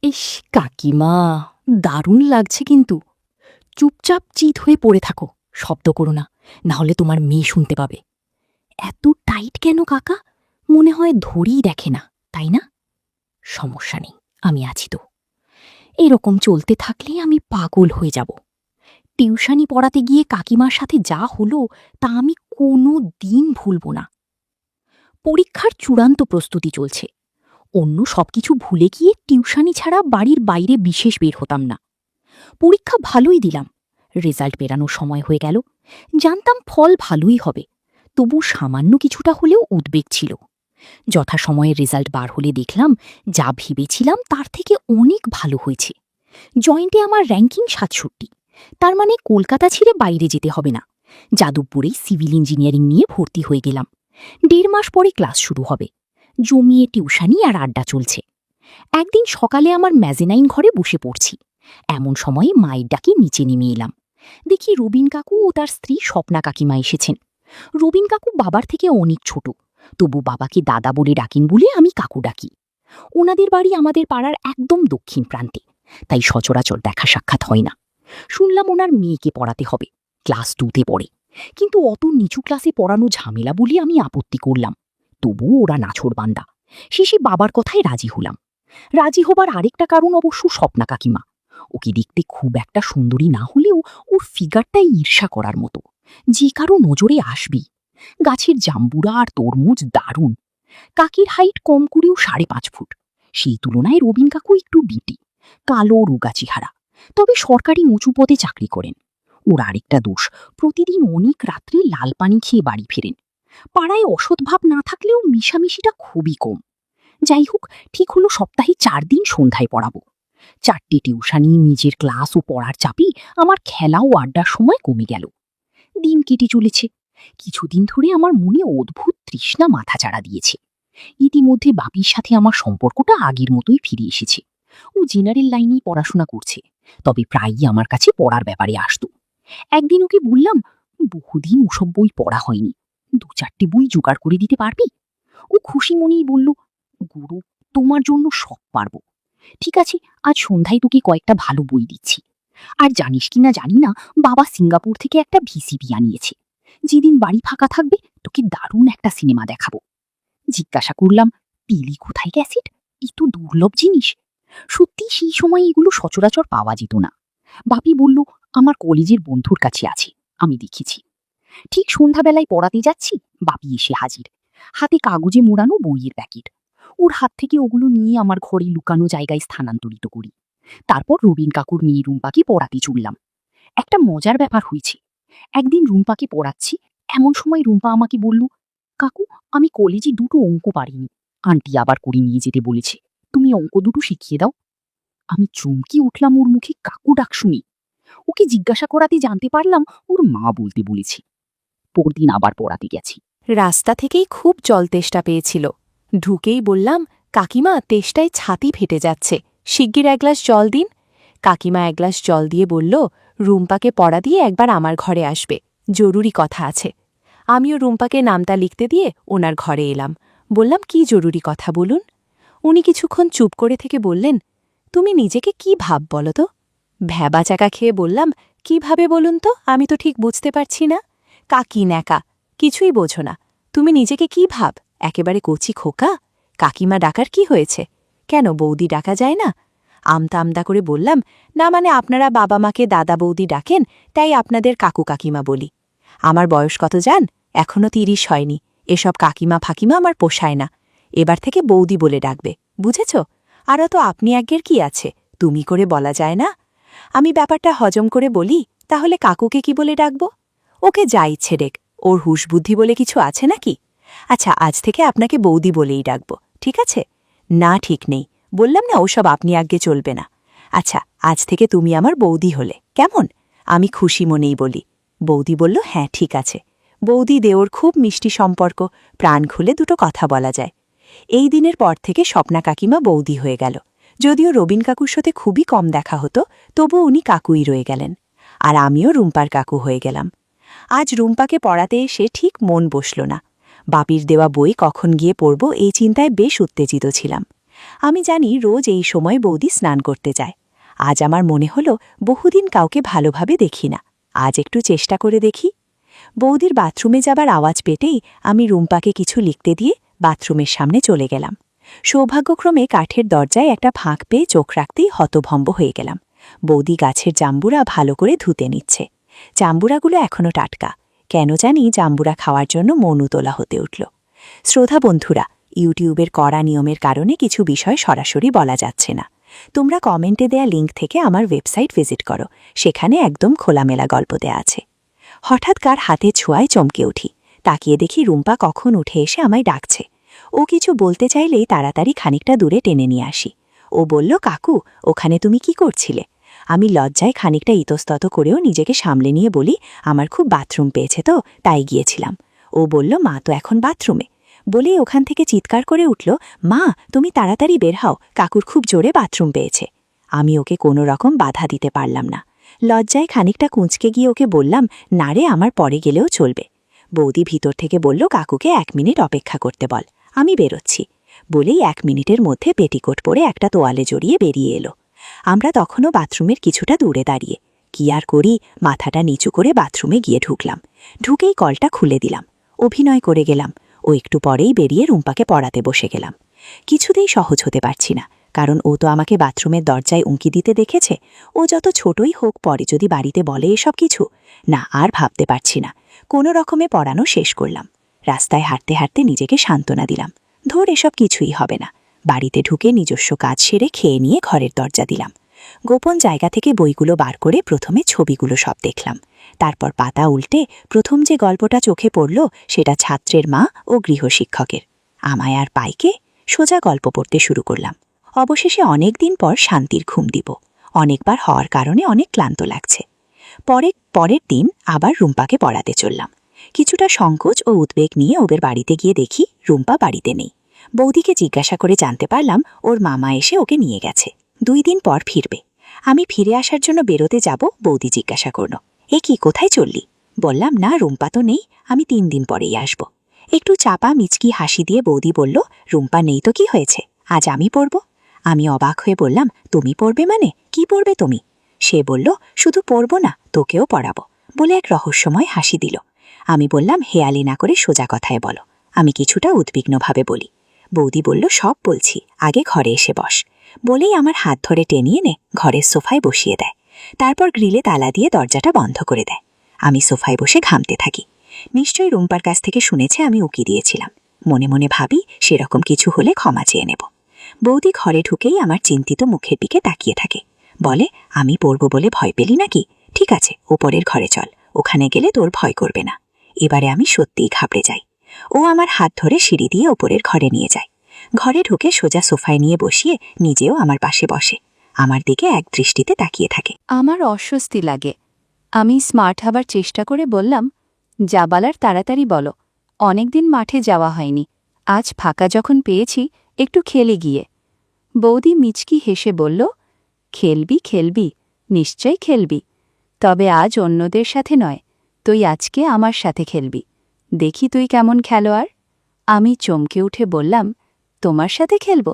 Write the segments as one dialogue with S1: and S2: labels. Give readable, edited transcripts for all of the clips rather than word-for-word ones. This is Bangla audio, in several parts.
S1: ইস, কাকিমা, দারুণ লাগছে কিন্তু। চুপচাপ চিত হয়ে পড়ে থাকো, শব্দ করো না, না হলে তোমার মেয়ে শুনতে পাবে। এত টাইট কেন কাকা? মনে হয় ধরেই দেখে না, তাই না? সমস্যা নেই, আমি আছি তো। এরকম চলতে থাকলে আমি পাগল হয়ে যাব। টিউশনি পড়াতে গিয়ে কাকিমার সাথে যা হলো তা আমি কোনো দিন ভুলব না। পরীক্ষার চূড়ান্ত প্রস্তুতি চলছে। অন্য সবকিছু ভুলে গিয়ে টিউশনি ছাড়া বাড়ির বাইরে বিশেষ বের হতাম না। পরীক্ষা ভালোই দিলাম। রেজাল্ট বেরানোর সময় হয়ে গেল। জানতাম ফল ভালোই হবে, তবু সামান্য কিছুটা হলেও উদ্বেগ ছিল। যথাসময়ে রেজাল্ট বার হলে দেখলাম যা ভেবেছিলাম তার থেকে অনেক ভালো হয়েছে। জয়েন্টে আমার র্যাঙ্কিং ৬৭। তার মানে কলকাতা ছেড়ে বাইরে যেতে হবে না। যাদবপুরেই সিভিল ইঞ্জিনিয়ারিং নিয়ে ভর্তি হয়ে গেলাম। ১.৫ মাস পরে ক্লাস শুরু হবে। জমিয়ে টিউশনি আর আড্ডা চলছে। একদিন সকালে আমার ম্যাজেনাইন ঘরে বসে পড়ছি। এমন সময়ে মায়ের ডাকে নিচে নেমে এলাম। দেখি রবিন কাকু ও তার স্ত্রী স্বপ্না কাকিমা এসেছেন। রবিন কাকু বাবার থেকে অনেক ছোট, তবু বাবাকে দাদা বলে ডাকেন বলে আমি কাকু ডাকি। ওনাদের বাড়ি আমাদের পাড়ার একদম দক্ষিণ প্রান্তে, তাই সচরাচর দেখা সাক্ষাৎ হয় না। শুনলাম ওনার মেয়েকে পড়াতে হবে, ক্লাস 2তে পড়ে। কিন্তু অত নিচু ক্লাসে পড়ানো ঝামেলা বলে আমি আপত্তি করলাম। তবুও ওরা নাছোড়বান্দা। শেষে বাবার কথায় রাজি হলাম। রাজি হবার আরেকটা কারণ অবশ্য স্বপ্না কাকিমা। ওকে দেখতে খুব একটা সুন্দরী না হলেও ওর ফিগারটাই ঈর্ষা করার মতো, যে কারো নজরে আসবি। গাছের জাম্বুরা আর তরমুজ দারুণ। কাকির হাইট কম করেও 5.5 ফুট। সেই তুলনায় রবিন কাকু একটু বিটি, কালো রোগা চেহারা, তবে সরকারি উঁচু পদে চাকরি করেন। ওর আরেকটা দোষ, প্রতিদিন অনেক রাত্রে লাল পানি খেয়ে বাড়ি ফেরেন। পাড়ায় অসৎভাব না থাকলেও মিশামিশিটা খুবই কম। যাই হোক, ঠিক হলো সপ্তাহে 4 দিন সন্ধ্যায় পড়াবো। 4টে টিউশনি, নিজের ক্লাস ও পড়ার চাপে আমার খেলা ও আড্ডার সময় কমে গেল। দিন কেটে চলেছে। কিছুদিন ধরে আমার মনে অদ্ভুত তৃষ্ণা মাথাচাড়া দিয়েছে। ইতিমধ্যে বাপির সাথে আমার সম্পর্কটা আগের মতোই ফিরে এসেছে। ও জেনারেল লাইনেই পড়াশোনা করছে, তবে প্রায়ই আমার কাছে পড়ার ব্যাপারে আসত। একদিন ওকে বললাম, বহুদিন ওসব বই পড়া হয়নি, 2-4টে বই জোগাড় করে দিতে পারবি? ও খুশি মনেই বলল, গুরু, তোমার জন্য সব পারবো। ঠিক আছে, আজ সন্ধ্যায় তোকে কয়েকটা ভালো বই দিচ্ছি। আর জানিস কিনা জানি না, বাবা সিঙ্গাপুর থেকে একটা ভিসিডি আনিয়েছে। যেদিন বাড়ি ফাঁকা থাকবে তোকে দারুণ একটা সিনেমা দেখাবো। জিজ্ঞাসা করলাম, পেলি কোথায় ক্যাসেট? এ তো দুর্লভ জিনিস। সত্যি সেই সময় এগুলো সচরাচর পাওয়া যেত না। বাপি বলল, আমার কলেজের বন্ধুর কাছে আছে, আমি দেখেছি। ঠিক সন্ধ্যাবেলায় পড়াতে যাচ্ছি, বাপি এসে হাজির, হাতে কাগজে মোড়ানো বইয়ের প্যাকেট। ওর হাত থেকে ওগুলো নিয়ে আমার ঘরে লুকানো জায়গায় স্থানান্তরিত করি। তারপর রবিন কাকুর মেয়ে রুম্পাকে পড়াতে চললাম। একটা মজার ব্যাপার হয়েছে। একদিন রুম্পাকে পড়াচ্ছি, এমন সময় রুম্পা আমাকে বলল, কাকু, আমি কলেজে 2টো অঙ্ক পারিনি, আন্টি আবার করে নিয়ে যেতে বলেছে, তুমি অঙ্ক 2টো শিখিয়ে দাও। আমি চমকে উঠলাম ওর মুখে কাকু ডাক শুনি। ওকে জিজ্ঞাসা করাতে জানতে পারলাম ওর মা বলতে বলেছে। পরদিন আবার পড়াতে গেছি। রাস্তা থেকেই খুব জল তেষ্টা পেয়েছিল। ঢুকেই বললাম, কাকিমা, তেষ্টায় ছাতি ফেটে যাচ্ছে, শিগগির 1 গ্লাস জল দিন। কাকিমা 1 গ্লাস জল দিয়ে বলল, রুম্পাকে পড়া দিয়ে একবার আমার ঘরে আসবে, জরুরি কথা আছে। আমিও রুম্পাকে নামটা লিখতে দিয়ে ওনার ঘরে এলাম। বললাম, কি জরুরি কথা বলুন। উনি কিছুক্ষণ চুপ করে থেকে বললেন, তুমি নিজেকে কি ভাব বলো তো? ভ্যাবা চাকা খেয়ে বললাম, কিভাবে বলুন তো, আমি তো ঠিক বুঝতে পারছি না। কাকি ন্যাকা, কিছুই বোঝো না। তুমি নিজেকে কি ভাব, একেবারে কচি খোকা? কাকিমা ডাকার কি হয়েছে? কেন, বৌদি ডাকা যায় না? আমতা আমতা করে বললাম, না মানে আপনারা বাবা মাকে দাদা বৌদি ডাকেন, তাই আপনাদের কাকু কাকিমা বলি। আমার বয়স কত জান? এখনো 30 হয়নি। এসব কাকিমা ফাকিমা আমার পোষায় না। এবার থেকে বৌদি বলে ডাকবে, বুঝেছ? আরও তো আপনি আজ্ঞের কি আছে, তুমি করে বলা যায় না? আমি ব্যাপারটা হজম করে বলি, তাহলে কাকুকে কি বলে ডাকব? ওকে যা ইচ্ছে ডেক, ওর হুশ বুদ্ধি বলে কিছু আছে নাকি? আচ্ছা, আজ থেকে আপনাকে বৌদি বলেই ডাকব, ঠিক আছে? না, ঠিক নেই, বললাম না, ওসব আপনি আজ্ঞে চলবে না। আচ্ছা, আজ থেকে তুমি আমার বৌদি হলে কেমন? আমি খুশি মনেই বলি। বৌদি বলল, হ্যাঁ ঠিক আছে। বৌদি দেওর খুব মিষ্টি সম্পর্ক, প্রাণ খুলে 2টো কথা বলা যায়। এই দিনের পর থেকে স্বপ্না কাকিমা বৌদি হয়ে গেল। যদিও রবিন কাকুর সাথে খুবই কম দেখা হতো, তবু উনি কাকুই রয়ে গেলেন। আর আমিও রুম্পার কাকু হয়ে গেলাম। আজ রুম্পাকে পড়াতে এসে ঠিক মন বসল না। বাপির দেওয়া বই কখন গিয়ে পড়ব এই চিন্তায় বেশ উত্তেজিত ছিলাম।
S2: আমি জানি রোজ এই সময় বৌদি স্নান করতে যায়। আজ আমার মনে হলো বহুদিন কাউকে ভালোভাবে দেখি না, আজ একটু চেষ্টা করে দেখি। বৌদির বাথরুমে যাবার আওয়াজ পেতেই আমি রুম্পাকে কিছু লিখতে দিয়ে বাথরুমের সামনে চলে গেলাম। সৌভাগ্যক্রমে কাঠের দরজায় একটা ফাঁক পেয়ে চোখ রাখতেই হতভম্ব হয়ে গেলাম। বৌদি গাছের জাম্বুরা ভালো করে ধুতে নিচ্ছে। জাম্বুরাগুলো এখনও টাটকা। কেন জানি জাম্বুরা খাওয়ার জন্য মন উতলা হতে উঠল। শ্রোতা বন্ধুরা, ইউটিউবের কড়া নিয়মের কারণে কিছু বিষয় সরাসরি বলা যাচ্ছে না। তোমরা কমেন্টে দেয়া লিঙ্ক থেকে আমার ওয়েবসাইট ভিজিট করো, সেখানে একদম খোলামেলা গল্প দেয়া আছে। হঠাৎ কার হাতে ছোঁয়ায় চমকে উঠি। তাকিয়ে দেখি রুম্পা কখন উঠে এসে আমায় ডাকছে। ও কিছু বলতে চাইলেই তাড়াতাড়ি খানিকটা দূরে টেনে নিয়ে আসি। ও বলল, কাকু, ওখানে তুমি কি করছিলে? আমি লজ্জায় খানিকটা ইতস্তত করেও নিজেকে সামলে নিয়ে বলি, আমার খুব বাথরুম পেয়েছে তো, তাই গিয়েছিলাম। ও বলল, মা তো এখন বাথরুমে। বলেই ওখান থেকে চিৎকার করে উঠল, মা তুমি তাড়াতাড়ি বের হও, কাকুর খুব জোরে বাথরুম পেয়েছে। আমি ওকে কোনো রকম বাধা দিতে পারলাম না। লজ্জায় খানিকটা কুঁচকে গিয়ে ওকে বললাম, না রে, আমার পরে গেলেও চলবে। বৌদি ভিতর থেকে বলল, কাকুকে 1 মিনিট অপেক্ষা করতে বল, আমি বেরোচ্ছি। বলেই 1 মিনিটের মধ্যে পেটিকোট পরে একটা তোয়ালে জড়িয়ে বেরিয়ে এলো। আমরা তখনও বাথরুমের কিছুটা দূরে দাঁড়িয়ে। কি আর করি, মাথাটা নিচু করে বাথরুমে গিয়ে ঢুকলাম। ঢুকেই কলটা খুলে দিলাম, অভিনয় করে গেলাম। ও একটু পরেই বেরিয়ে রুম্পাকে পড়াতে বসে গেলাম। কিছুতেই সহজ হতে পারছি না, কারণ ও তো আমাকে বাথরুমের দরজায় উঁকি দিতে দেখেছে। ও যত ছোটই হোক, পরে যদি বাড়িতে বলে এসব কিছু, না আর ভাবতে পারছি না। কোনো রকমে পড়ানো শেষ করলাম। রাস্তায় হাঁটতে হাঁটতে নিজেকে সান্ত্বনা দিলাম, ধর এসব কিছুই হবে না। বাড়িতে ঢুকে নিজস্ব কাজ সেরে খেয়ে নিয়ে ঘরের দরজা দিলাম। গোপন জায়গা থেকে বইগুলো বার করে প্রথমে ছবিগুলো সব দেখলাম। তারপর পাতা উল্টে প্রথম যে গল্পটা চোখে পড়ল সেটা ছাত্রের মা ও গৃহশিক্ষকের। আমায় আর পাইকে সোজা গল্প পড়তে শুরু করলাম। অবশেষে অনেক দিন পর শান্তির ঘুম দিব। অনেকবার হওয়ার কারণে অনেক ক্লান্ত লাগছে। পরের দিন আবার রুম্পাকে পড়াতে চললাম। কিছুটা সংকোচ ও উদ্বেগ নিয়ে ওদের বাড়িতে গিয়ে দেখি রুম্পা বাড়িতে নেই। বৌদিকে জিজ্ঞাসা করে জানতে পারলাম ওর মামা এসে ওকে নিয়ে গেছে, 2 দিন পর ফিরবে। আমি ফিরে আসার জন্য বেরোতে যাব, বৌদি জিজ্ঞাসা করল, এ কি, কোথায় চললি? বললাম, না রুম্পা তো নেই, আমি 3 দিন পরেই আসব। একটু চাপা মিচকি হাসি দিয়ে বৌদি বলল, রুম্পা নেই তো কি হয়েছে, আজ আমি পড়ব। আমি অবাক হয়ে বললাম, তুমি পড়বে মানে কি পড়বে তুমি? সে বলল, শুধু পড়ব না, তোকেও পড়াবো, বলে এক রহস্যময় হাসি দিল। আমি বললাম, হেয়ালি না করে সোজা কথায় বলো। আমি কিছুটা উদ্বিগ্নভাবে বলি। বৌদি বলল, সব বলছি, আগে ঘরে এসে বস। বলেই আমার হাত ধরে টেনে এনে ঘরের সোফায় বসিয়ে দেয়। তারপর গ্রিলে তালা দিয়ে দরজাটা বন্ধ করে দেয়। আমি সোফায় বসে ঘামতে থাকি। নিশ্চয়ই রুম্পার কাছ থেকে শুনেছে আমি উকি দিয়েছিলাম। মনে মনে ভাবি, সেরকম কিছু হলে ক্ষমা চেয়ে নেব। বৌদি ঘরে ঢুকেই আমার চিন্তিত মুখের দিকে তাকিয়ে থাকে। বলে, আমি পড়ব বলে ভয় পেলি নাকি? ঠিক আছে, ওপরের ঘরে চল, ওখানে গেলে তোর ভয় করবে না। এবারে আমি সত্যিই ঘাবড়ে যাই। ও আমার হাত ধরে সিঁড়ি দিয়ে ওপরের ঘরে নিয়ে যায়। ঘরে ঢুকে সোজা সোফায় নিয়ে বসিয়ে নিজেও আমার পাশে বসে। আমার দিকে এক দৃষ্টিতে তাকিয়ে থাকে।
S1: আমার অস্বস্তি লাগে। আমি স্মার্ট হবার চেষ্টা করে বললাম, যা বলার তাড়াতাড়ি বলো, অনেকদিন মাঠে যাওয়া হয়নি, আজ ফাঁকা যখন পেয়েছি একটু খেলে গিয়ে। বৌদি মিচকি হেসে বলল, খেলবি খেলবি, নিশ্চয়ই খেলবি, তবে আজ অন্যদের সাথে নয়, তুই আজকে আমার সাথে খেলবি, দেখি তুই কেমন খেলোয়াড়। আমি চমকে উঠে বললাম, তোমার সাথে খেলব?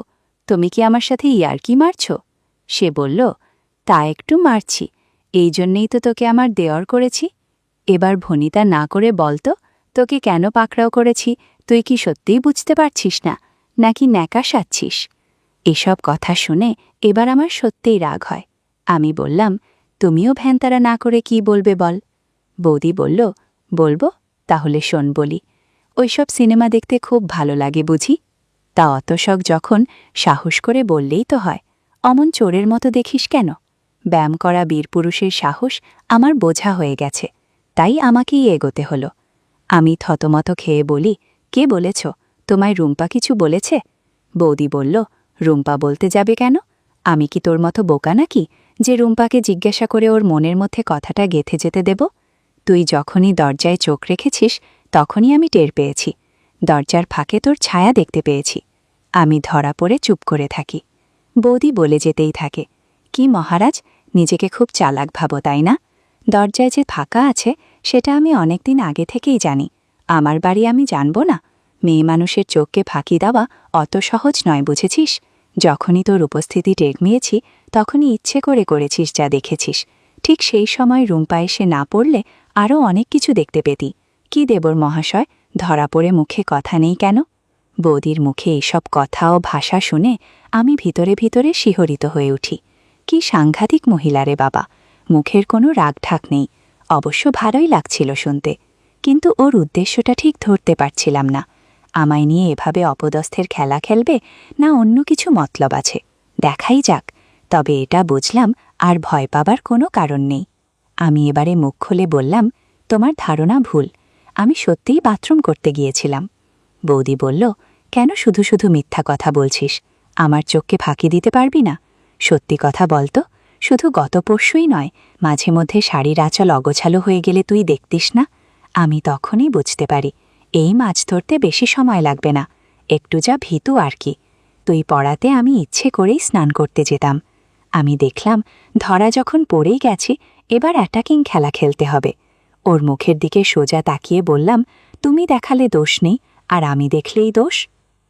S1: তুমি কি আমার সাথে ইয়ার্কি মারছ? সে বলল, তা একটু মারছি, এই জন্যেই তো তোকে আমার দেওর করেছি। এবার ভনিতা না করে বলতো, তোকে কেন পাকড়াও করেছি, তুই কি সত্যিই বুঝতে পারছিস না, নাকি ন্যাকা সাচ্ছিস? এসব কথা শুনে এবার আমার সত্যিই রাগ হয়। আমি বললাম, তুমিও ভ্যানতারা না করে কি বলবে বল? বৌদি বলল, বলবো, তাহলে শোন বলি। ওইসব সিনেমা দেখতে খুব ভালো লাগে বুঝি? তা অত শখ যখন, সাহস করে বললেই তো হয়। অমন চোরের মতো দেখিস কেন? ব্যায়াম করা বীরপুরুষের সাহস আমার বোঝা হয়ে গেছে, তাই আমাকেই এগোতে হলো। আমি থতমত খেয়ে বলি, কে বলেছ? তোমায় রুম্পা কিছু বলেছে? বৌদি বলল, রুম্পা বলতে যাবে কেন? আমি কি তোর মতো বোকা নাকি যে রুম্পাকে জিজ্ঞাসা করে ওর মনের মধ্যে কথাটা গেঁথে যেতে দেব? তুই যখনই দরজায় চোখ রেখেছিস তখনই আমি টের পেয়েছি, দরজার ফাঁকে তোর ছায়া দেখতে পেয়েছি। আমি ধরা পড়ে চুপ করে থাকি। বৌদি বলে যেতেই থাকে, কি মহারাজ, নিজেকে খুব চালাক ভাবো তাই না? দরজায় যে ফাঁকা আছে সেটা আমি অনেকদিন আগে থেকেই জানি। আমার বাড়ি আমি জানব না? মেয়ে মানুষের চোখকে ফাঁকি দেওয়া অত সহজ নয় বুঝেছিস?
S2: যখনই তোর উপস্থিতি টের নিয়েছি তখনই ইচ্ছে করে করেছিস যা দেখেছিস। ঠিক সেই সময় রুম্পা এসে না পড়লে আরও অনেক কিছু দেখতে পেতি। কি দেবর মহাশয়, ধরা পড়ে মুখে কথা নেই কেন? বৌদির মুখে এইসব কথা ও ভাষা শুনে আমি ভিতরে ভিতরে শিহরিত হয়ে উঠি। কি সাংঘাতিক মহিলা রে বাবা, মুখের কোনো রাগঢাক নেই। অবশ্য ভালোই লাগছিল শুনতে, কিন্তু ওর উদ্দেশ্যটা ঠিক ধরতে পারছিলাম না। আমায় নিয়ে এভাবে অপদস্থের খেলা খেলবে, না অন্য কিছু মতলব আছে? দেখাই যাক। তবে এটা বুঝলাম আর ভয় পাবার কোনো কারণ নেই। আমি এবারে মুখ খুলে বললাম, তোমার ধারণা ভুল, আমি সত্যিই বাথরুম করতে গিয়েছিলাম। বৌদি বলল, কেন শুধু শুধু মিথ্যা কথা বলছিস? আমার চোখকে ফাঁকি দিতে পারবি না? সত্যি কথা বলতো, শুধু গত পরশুই নয়, মাঝে মধ্যে শাড়ির আঁচল অগোছালো হয়ে গেলে তুই দেখতিস না? আমি তখনই বুঝতে পারি এই মাছ ধরতে বেশি সময় লাগবে না, একটু যা ভীতু আর কি। তুই পড়াতে আমি ইচ্ছে করেই স্নান করতে যেতাম। আমি দেখলাম ধরা যখন পড়েই গেছি, এবার অ্যাটাকিং খেলা খেলতে হবে। ওর মুখের দিকে সোজা তাকিয়ে বললাম, তুমি দেখালে দোষ নেই, আর আমি দেখলেই দোষ?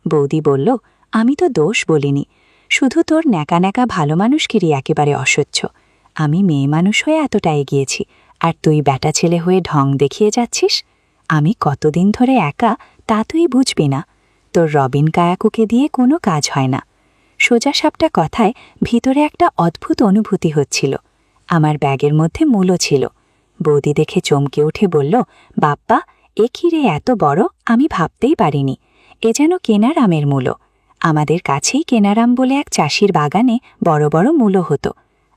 S2: বৌদি বলল, আমি তো দোষ বলিনি, শুধু তোর ন্যাকা ন্যাকা ভালো মানুষগিরি একেবারে অসহ্য। আমি মেয়ে মানুষ হয়ে এতটা এগিয়েছি, আর তুই ব্যাটা ছেলে হয়ে ঢং দেখিয়ে যাচ্ছিস। আমি কতদিন ধরে একা তা তুই বুঝবি না। তোর রবিন কায়াকুকে দিয়ে কোনো কাজ হয় না। সোজা সাপটা কথায় ভিতরে একটা অদ্ভুত অনুভূতি হচ্ছিল। আমার ব্যাগের মধ্যে মূলো ছিল। বৌদি দেখে চমকে উঠে বলল, বাপ্পা, এ খিরে এত বড়, আমি ভাবতেই পারিনি। এ যেন কেনারামের মূলো। আমাদের কাছেই কেনারাম বলে এক চাষির বাগানে বড় বড় মূলো হতো।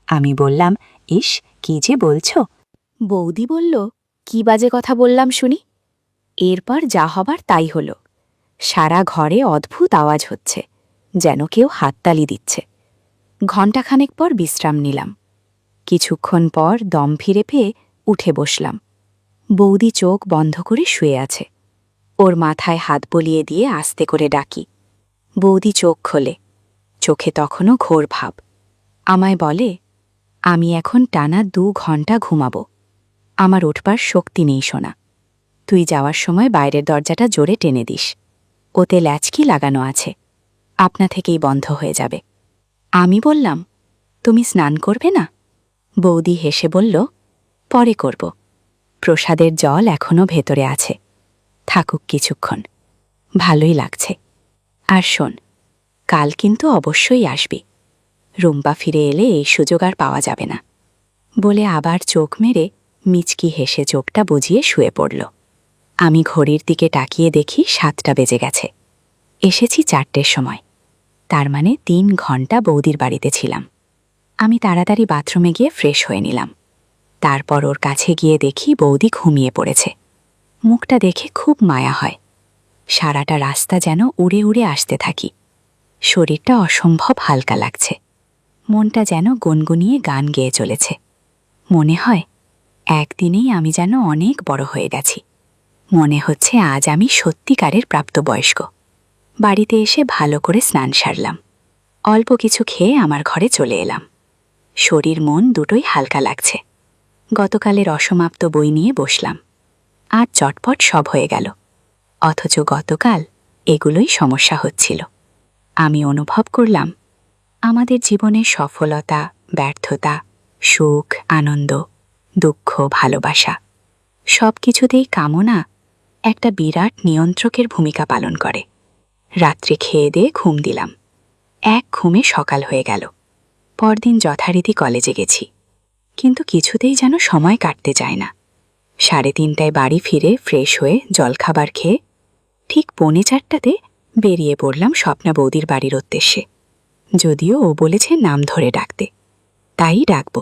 S2: আমি বললাম, ইস, কি যে বলছ?
S1: বৌদি বলল, কি বাজে কথা বললাম শুনি। এরপর যা হবার তাই হল। সারা ঘরে অদ্ভুত আওয়াজ হচ্ছে, যেন কেউ হাততালি দিচ্ছে। ঘণ্টাখানেক পর বিশ্রাম নিলাম। কিছুক্ষণ পর দম ফিরে পেয়ে উঠে বসলাম। বৌদি চোখ বন্ধ করে শুয়ে আছে। ওর মাথায় হাত বলিয়ে দিয়ে আস্তে করে ডাকি। বৌদি চোখ খোলে, চোখে তখনও ঘোর ভাব। আমায় বলে, আমি এখন টানা 2 ঘণ্টা ঘুমাবো। আমার উঠবার শক্তি নেই সোনা। তুই যাওয়ার সময় বাইরের দরজাটা জোরে টেনে দিস, ওতে ল্যাচকি লাগানো আছে, আপনা থেকেই বন্ধ হয়ে যাবে। আমি বললাম, তুমি স্নান করবে না? বৌদি হেসে বলল, পরে করব, প্রসাদের জল এখনও ভেতরে আছে, থাকুক কিছুক্ষণ, ভালোই লাগছে। আর শোন, কাল কিন্তু অবশ্যই আসবি। রুম্পা ফিরে এলে এই সুযোগ আর পাওয়া যাবে না। বলে আবার চোখ মেরে মিচকি হেসে চোখটা বুজিয়ে শুয়ে পড়ল। আমি ঘড়ির দিকে তাকিয়ে দেখি 7টা বেজে গেছে। এসেছি 4টের সময়, তার মানে 3 ঘণ্টা বৌদির বাড়িতে ছিলাম। আমি তাড়াতাড়ি বাথরুমে গিয়ে ফ্রেশ হয়ে নিলাম। তারপর ওর কাছে গিয়ে দেখি বৌদি ঘুমিয়ে পড়েছে। মুখটা দেখে খুব মায়া হয়। সারাটা রাস্তা যেন উড়ে উড়ে আসতে থাকি। শরীরটা অসম্ভব হালকা লাগছে। মনটা যেন গুনগুনিয়ে গান গেয়ে চলেছে। মনে হয় একদিনেই আমি যেন অনেক বড় হয়ে গেছি। মনে হচ্ছে আজ আমি সত্যিকারের প্রাপ্তবয়স্ক। বাড়িতে এসে ভালো করে স্নান সারলাম। অল্প কিছু খেয়ে আমার ঘরে চলে এলাম। শরীর মন দুটোই হালকা লাগছে। গতকালের অসমাপ্ত বই নিয়ে বসলাম। আর চটপট সব হয়ে গেল। অথচ গতকাল এগুলোই সমস্যা হচ্ছিল। আমি অনুভব করলাম আমাদের জীবনের সফলতা, ব্যর্থতা, সুখ, আনন্দ, দুঃখ, ভালোবাসা সব কিছুতেই কামনা একটা বিরাট নিয়ন্ত্রকের ভূমিকা পালন করে। রাত্রে খেয়ে দিয়ে ঘুম দিলাম। এক ঘুমে সকাল হয়ে গেল। পরদিন যথারীতি কলেজে গেছি, কিন্তু কিছুতেই যেন সময় কাটতে চায় না। 3:30টায় বাড়ি ফিরে ফ্রেশ হয়ে জলখাবার খেয়ে ঠিক 3:45টাতে বেরিয়ে পড়লাম স্বপ্না বৌদির বাড়ির উদ্দেশ্যে। যদিও ও বলেছে নাম ধরে ডাকতে, তাই ডাকব।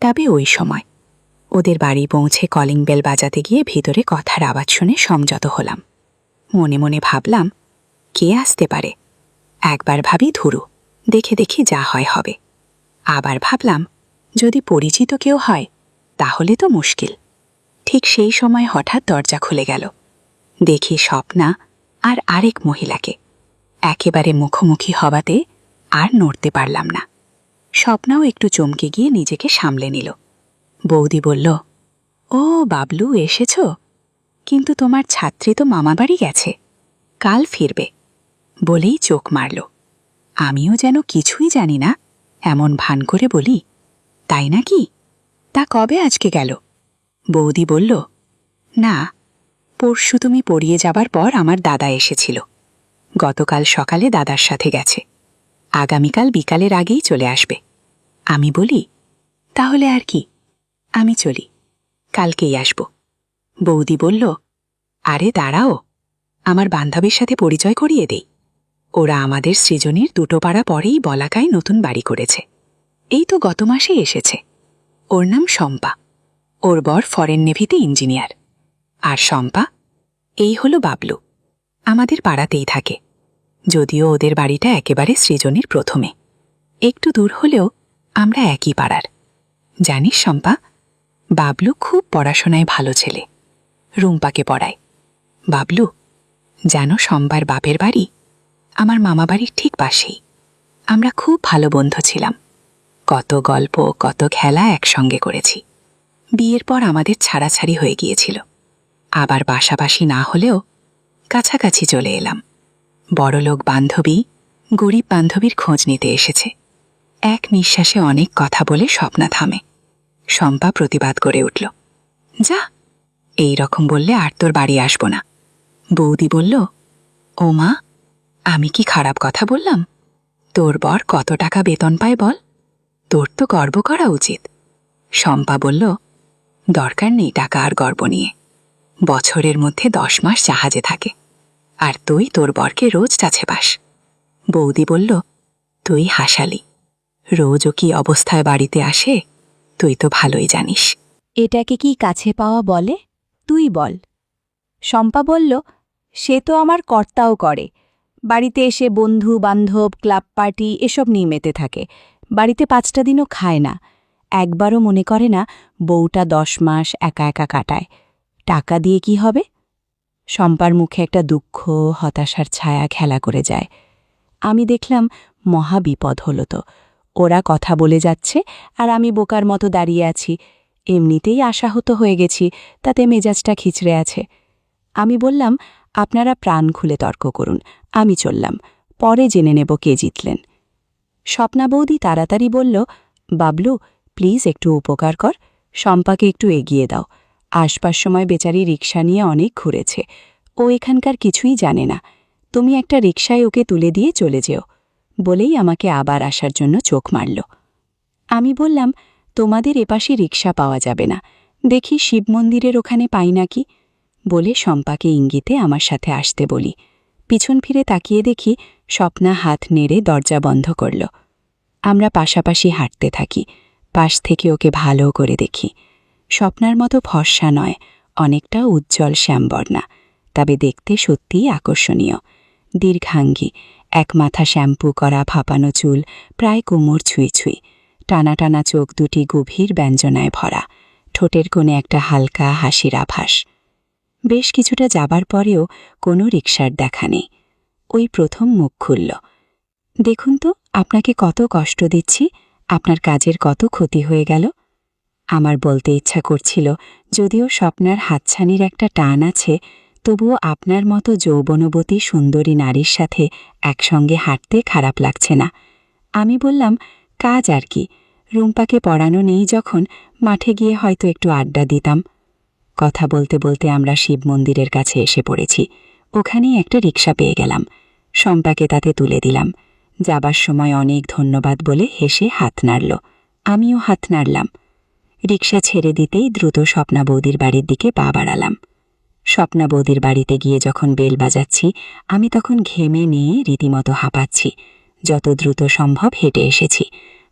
S1: তবে ওই সময় ওদের বাড়ি পৌঁছে কলিং বেল বাজাতে গিয়ে ভিতরে কথার আওয়াজ শুনে সংযত হলাম। মনে মনে ভাবলাম, কে আসতে পারে? একবার ভাবি ধুরু, দেখে দেখি যা হয় হবে। আবার ভাবলাম, যদি পরিচিত কেউ হয় তাহলে তো মুশকিল। ঠিক সেই সময় হঠাৎ দরজা খুলে গেল। দেখি স্বপ্না আর আরেক মহিলাকে। একেবারে মুখোমুখি হওয়াতে আর নড়তে পারলাম না। স্বপ্নাও একটু চমকে গিয়ে নিজেকে সামলে নিল। বৌদি বলল, ও বাবলু, এসেছ? কিন্তু তোমার ছাত্রী তো মামাবাড়ি গেছে, কাল ফিরবে, বলেই চোখ মারল।
S2: আমিও যেন কিছুই জানি না এমন ভান করে বলি, তাই নাকি? তা কবে আজকে গেল? বৌদি বলল, না, পরশু তুমি পড়িয়ে যাবার পর আমার দাদা এসেছিল। গতকাল সকালে দাদার সাথে গেছে, আগামীকাল বিকালের আগেই চলে আসবে। আমি বলি, তাহলে আর কি, আমি চলি, কালকেই আসব। বৌদি বলল, আরে দাঁড়াও, আমার বান্ধবীর সাথে পরিচয় করিয়ে দেই। ওরা আমাদের সৃজনীর 2 পাড়া পরেই বলাকায় নতুন বাড়ি করেছে, এই তো গত মাসে এসেছে। ওর নাম শম্পা, ওর বর ফরেন নেভিতে ইঞ্জিনিয়ার। আর শম্পা, এই হলো বাবলু, আমাদের পাড়াতেই থাকে, যদিও ওদের বাড়িটা একেবারে সৃজনীর প্রথমে। একটু দূর হলেও আমরা একই পাড়ার। জানিস শম্পা, বাবলু খুব পড়াশোনায় ভালো ছেলে, রুম্পাকে পড়ায়। বাবলু, জানো শম্পার বাপের বাড়ি আমার মামা বাড়ির ঠিক পাশেই। আমরা খুব ভালো বন্ধু ছিলাম, কত গল্প কত খেলা একসঙ্গে করেছি। বিয়ের পর আমাদের ছাড়াছাড়ি হয়ে গিয়েছিল, আবার পাশাপাশি না হলেও কাছাকাছি চলে এলাম। বড়লোক বান্ধবী গরিব বান্ধবীর খোঁজ নিতে এসেছে। এক নিঃশ্বাসে অনেক কথা বলে স্বপ্না থামে। শম্পা প্রতিবাদ করে উঠল, যা, এই রকম বললে আর তোর বাড়ি আসব না। বৌদি বলল, ও মা, আমি কি খারাপ কথা বললাম? তোর বর কত টাকা বেতন পায় বল, তোর তো গর্ব করা উচিত। শম্পা বলল, দরকার নেই টাকা আর গর্ব নিয়ে, বছরের মধ্যে 10 মাস জাহাজে থাকে, আর তুই তোর বরকে রোজ কাছে পাস। বৌদি বলল, তুই হাসালি, রোজও কি অবস্থায় বাড়িতে আসে তুই তো ভালোই জানিস।
S3: এটাকে কি কাছে পাওয়া বলে? তুই বল। শম্পা বলল, সে তো আমার কর্তাও করে, বাড়িতে এসে বন্ধু বান্ধব ক্লাব পার্টি এসব নিয়ে মেতে থাকে, বাড়িতে 5টা দিনও খায় না, একবারও মনে করে না বউটা 10 মাস একা একা কাটায়। টাকা দিয়ে কি হবে? শম্পার মুখে একটা দুঃখ হতাশার ছায়া খেলা করে যায়। আমি দেখলাম মহা বিপদ হলো তো, ওরা কথা বলে যাচ্ছে আর আমি বোকার মতো দাঁড়িয়ে আছি। এমনিতেই আশাহত হয়ে গেছি, তাতে মেজাজটা খিচড়ে আছে। আমি বললাম, আপনারা প্রাণ খুলে তর্ক করুন, আমি চললাম, পরে জেনে নেব কে জিতলেন। স্বপ্না বৌদি তাড়াতাড়ি বলল, বাবলু প্লিজ একটু উপকার কর, শম্পাকে একটু এগিয়ে দাও। আসবার সময় বেচারি রিকশা নিয়ে অনেক ঘুরেছে, ও এখানকার কিছুই জানে না, তুমি একটা রিকশায় ওকে তুলে দিয়ে চলে যেও। বলেই আমাকে আবার আসার জন্য চোখ মারল। আমি বললাম, তোমাদের এপাশে রিকশা পাওয়া যাবে না, দেখি শিব মন্দিরের ওখানে পাই নাকি। বলে শম্পাকে ইঙ্গিতে আমার সাথে আসতে বলি। পিছন ফিরে তাকিয়ে দেখি স্বপ্না হাত নেড়ে দরজা বন্ধ করল। আমরা পাশাপাশি হাঁটতে থাকি, পাশ থেকে ওকে ভালো করে দেখি। স্বপ্নার মতো ফর্সা নয়, অনেকটা উজ্জ্বল শ্যামবর্ণা, তবে দেখতে সত্যিই আকর্ষণীয়। দীর্ঘাঙ্গী, এক মাথা শ্যাম্পু করা ফাঁপানো চুল প্রায় কোমর ছুঁই ছুঁই, টানা টানা চোখ দুটি গভীর ব্যঞ্জনায় ভরা, ঠোঁটের কোণে একটা হালকা হাসির আভাস। বেশ কিছুটা যাবার পরেও কোনো রিকশার দেখা নেই। ওই প্রথম মুখ খুলল, দেখুন তো আপনাকে কত কষ্ট দিচ্ছি, আপনার কাজের কত ক্ষতি হয়ে গেল। আমার বলতে ইচ্ছা করছিল, যদিও স্বপ্নার হাতছানির একটা টান আছে, তবুও আপনার মতো যৌবনবতী সুন্দরী নারীর সাথে একসঙ্গে হাঁটতে খারাপ লাগছে না। আমি বললাম, কাজ আর কি, রুম্পাকে পড়ানো নেই যখন, মাঠে গিয়ে হয়তো একটু আড্ডা দিতাম। কথা বলতে বলতে আমরা শিব মন্দিরের কাছে এসে পড়েছি। ওখানেই একটা রিকশা পেয়ে গেলাম, শম্পাকে তাতে তুলে দিলাম। যাবার সময় অনেক ধন্যবাদ বলে হেসে হাত নাড়ল, আমিও হাত নাড়লাম। রিকশা ছেড়ে দিতেই দ্রুত স্বপ্না বৌদির বাড়ির দিকে পা বাড়ালাম। স্বপ্না বৌদির বাড়িতে গিয়ে যখন বেল বাজাচ্ছি, আমি তখন ঘেমে নিয়ে রীতিমতো হাঁপাচ্ছি। যত দ্রুত সম্ভব হেঁটে এসেছি।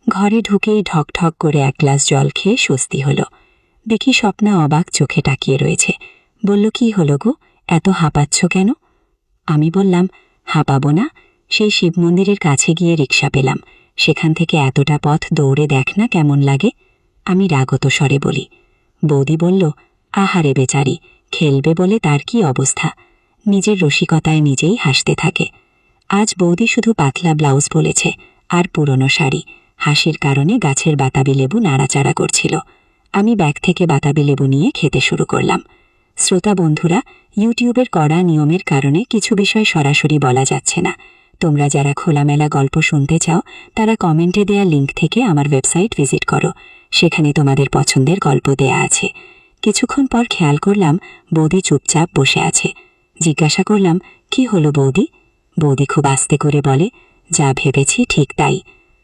S3: ঘরে ঢুকেই ঢকঢক করে 1 গ্লাস জল খেয়ে স্বস্তি হলো। দেখি স্বপ্না অবাক চোখে তাকিয়ে রয়েছে। বলল, কি হলো গো, এত হাঁপাচ্ছ কেন? আমি বললাম, হাঁপাবো না, সেই শিব মন্দিরের কাছে গিয়ে রিকশা পেলাম, সেখান থেকে এতটা পথ দৌড়ে দেখ না কেমন লাগে। আমি রাগত স্বরে বলি। বৌদি বলল, আহারে বেচারি, খেলবে বলে তার কি অবস্থা। নিজের রসিকতায় নিজেই হাসতে থাকে। আজ বৌদি শুধু পাতলা ব্লাউজ বলেছে আর পুরনো শাড়ি, হাসির কারণে গাছের বাতাবি লেবু নাড়াচাড়া করছিল। আমি ব্যাগ থেকে বাতাবি লেবু নিয়ে খেতে শুরু করলাম। শ্রোতা বন্ধুরা, ইউটিউবের কড়া নিয়মের কারণে কিছু বিষয় সরাসরি বলা যাচ্ছে না,
S2: তোমরা যারা খোলামেলা গল্প শুনতে চাও তারা কমেন্টে দেয়া লিংক থেকে আমার ওয়েবসাইট ভিজিট করো, সেখানে তোমাদের পছন্দের গল্প দেয়া আছে। কিছুক্ষণ পর খেয়াল করলাম বৌদি চুপচাপ বসে আছে। জিজ্ঞাসা করলাম, কি হলো বৌদি? বৌদি খুব আস্তে করে বলে, যা ভেবেছি ঠিক তাই।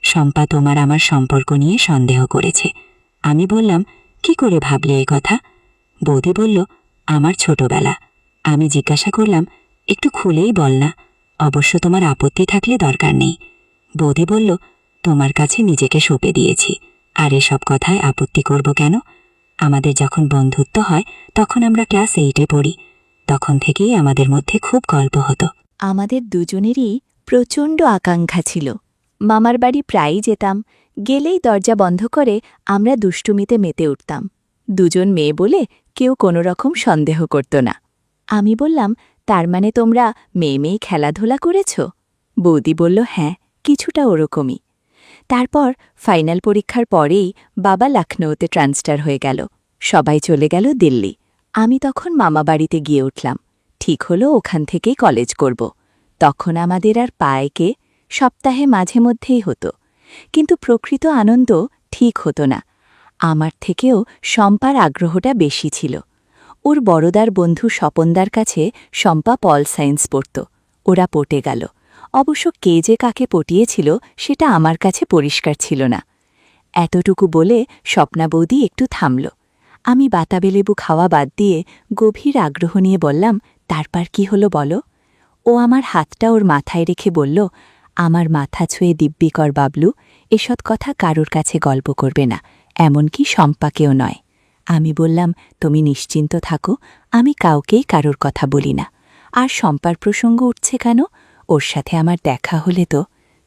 S2: শম্পা তোমার আমার সম্পর্ক নিয়ে সন্দেহ করেছে। আমি বললাম, কি করে ভাবলে এই কথা? বৌদি বলল, আমার ছোটবেলা। আমি জিজ্ঞাসা করলাম, একটু খুলেই বল না, অবশ্য তোমার আপত্তি থাকলে দরকার নেই। বৌদি বলল, তোমার কাছে নিজেকে সঁপে দিয়েছি, আর এসব কথায় আপত্তি করব কেন? আমাদের যখন বন্ধুত্ব হয় তখন আমরা ক্লাস 8-এ পড়ি, তখন থেকেই আমাদের মধ্যে খুব গল্প হতো।
S3: আমাদের দুজনেরই প্রচণ্ড আকাঙ্ক্ষা ছিল। মামার বাড়ি প্রায়ই যেতাম, গেলেই দরজা বন্ধ করে আমরা দুষ্টুমিতে মেতে উঠতাম। দুজন মেয়ে বলে কেউ কোনো রকম সন্দেহ করত না। আমি বললাম, তার মানে তোমরা মেয়ে মেয়ে খেলাধুলা করেছ? বৌদি বলল, হ্যাঁ, কিছুটা ওরকমই। তারপর ফাইনাল পরীক্ষার পরেই বাবা লখনৌতে ট্রান্সফার হয়ে গেল, সবাই চলে গেল দিল্লি। আমি তখন মামা বাড়িতে গিয়ে উঠলাম। ঠিক হলো ওখান থেকেই কলেজ করব। তখন আমাদের আর পায়কে সপ্তাহে মাঝে মধ্যেই হতো, কিন্তু প্রকৃত আনন্দ ঠিক হতো না। আমার থেকেও শম্পার আগ্রহটা বেশি ছিল। ওর বড়দার বন্ধু স্বপনদার কাছে শম্পা পল সায়েন্স পড়ত। ওরা পটে গেল। অবশ্য কে যে কাকে পটিয়েছিল সেটা আমার কাছে পরিষ্কার ছিল না। এতটুকু বলে স্বপ্না বৌদি একটু থামল। আমি বাতাবি লেবু খাওয়া বাদ দিয়ে গভীর আগ্রহ নিয়ে বললাম, তারপর কি হলো বলো? ও আমার হাতটা ওর মাথায় রেখে বলল, আমার মাথা ছুঁয়ে দিব্যি কর বাবলু, এসব কথা কারোর কাছে গল্প করবে না, এমনকি শম্পাকেও নয়। আমি বললাম, তুমি নিশ্চিন্ত থাকো, আমি কাউকেই কারোর কথা বলি না। আর শম্পার প্রসঙ্গ উঠছে কেন? ওর সাথে আমার দেখা হলে তো।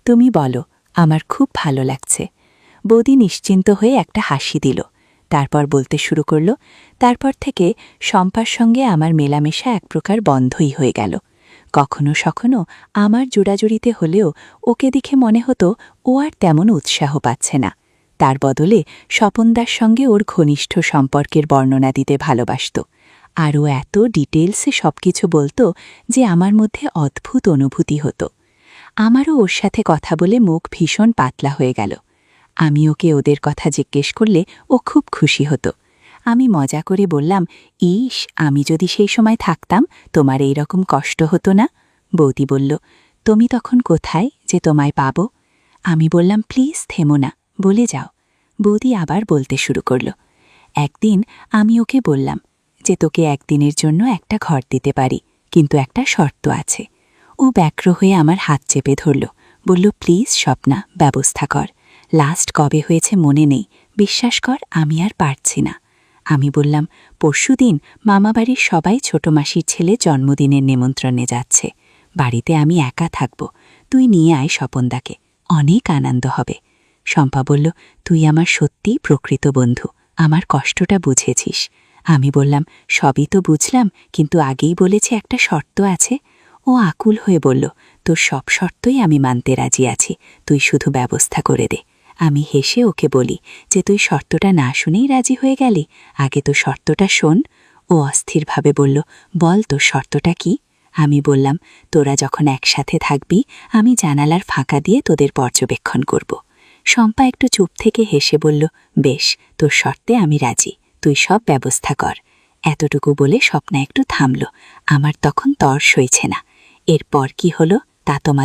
S3: তুমি বলো, আমার খুব ভালো লাগছে। বৌদি নিশ্চিন্ত হয়ে একটা হাসি দিল, তারপর বলতে শুরু করল, তারপর থেকে শম্পার সঙ্গে আমার মেলামেশা এক প্রকার বন্ধই হয়ে গেল। কখনো সখনো আমার জোড়াজুড়িতে হলেও ওকে দেখে মনে হতো ও আর তেমন উৎসাহ পাচ্ছে না। তার বদলে স্বপনদার সঙ্গে ওর ঘনিষ্ঠ সম্পর্কের বর্ণনা দিতে ভালোবাসত। আর ও এত ডিটেলসে সবকিছু বলতো যে আমার মধ্যে অদ্ভুত অনুভূতি হতো। আমারও ওর সাথে কথা বলে মুখ ভীষণ পাতলা হয়ে গেল। আমি ওকে ওদের কথা জিজ্ঞেস করলে ও খুব খুশি হতো। আমি মজা করে বললাম, ইস, আমি যদি সেই সময় থাকতাম তোমার এই রকম কষ্ট হতো না। বৌদি বলল, তুমি তখন কোথায় যে তোমায় পাব? আমি বললাম, প্লিজ থেমো না, বলে যাও। বৌদি আবার বলতে শুরু করল, একদিন আমি ওকে বললাম যে তোকে একদিনের জন্য একটা ঘর দিতে পারি, কিন্তু একটা শর্ত আছে। ও ব্যগ্র হয়ে আমার হাত চেপে ধরল, বলল, প্লিজ স্বপ্না, ব্যবস্থা কর। লাস্ট কবে হয়েছে মনে নেই, বিশ্বাস কর আমি আর পারছি না। আমি বললাম, পরশুদিন মামাবাড়ির সবাই ছোট মাসির ছেলে জন্মদিনের নিমন্ত্রণে যাচ্ছে। বাড়িতে আমি একা থাকব, তুই নিয়ে আয় স্বপনদাকে, অনেক আনন্দ হবে। শম্পা বলল, তুই আমার সত্যিই প্রকৃত বন্ধু, আমার কষ্টটা বুঝেছিস। আমি বললাম, সবই তো বুঝলাম, কিন্তু আগেই বলেছে একটা শর্ত আছে। ও আকুল হয়ে বলল, তোর সব শর্তই আমি মানতে রাজি আছি, তুই শুধু ব্যবস্থা করে দে। আমি হেসে ওকে বলি যে তুই শর্তটা না শুনেই রাজি হয়ে গেলি, আগে তো শর্তটা শোন। ও অস্থিরভাবে বলল, বল তোর শর্তটা কি? আমি বললাম, তোরা যখন একসাথে থাকবি আমি জানালার ফাঁকা দিয়ে তোদের পর্যবেক্ষণ করব। শম্পা একটু চুপ থেকে হেসে বলল, বেশ, তোর শর্তে আমি রাজি, তুই সব ব্যবস্থা কর। এতটুকু বলে স্বপ্না একটু থামল। আমার তখন তর সইছে না। এরপর কি হলো তা তোমাদের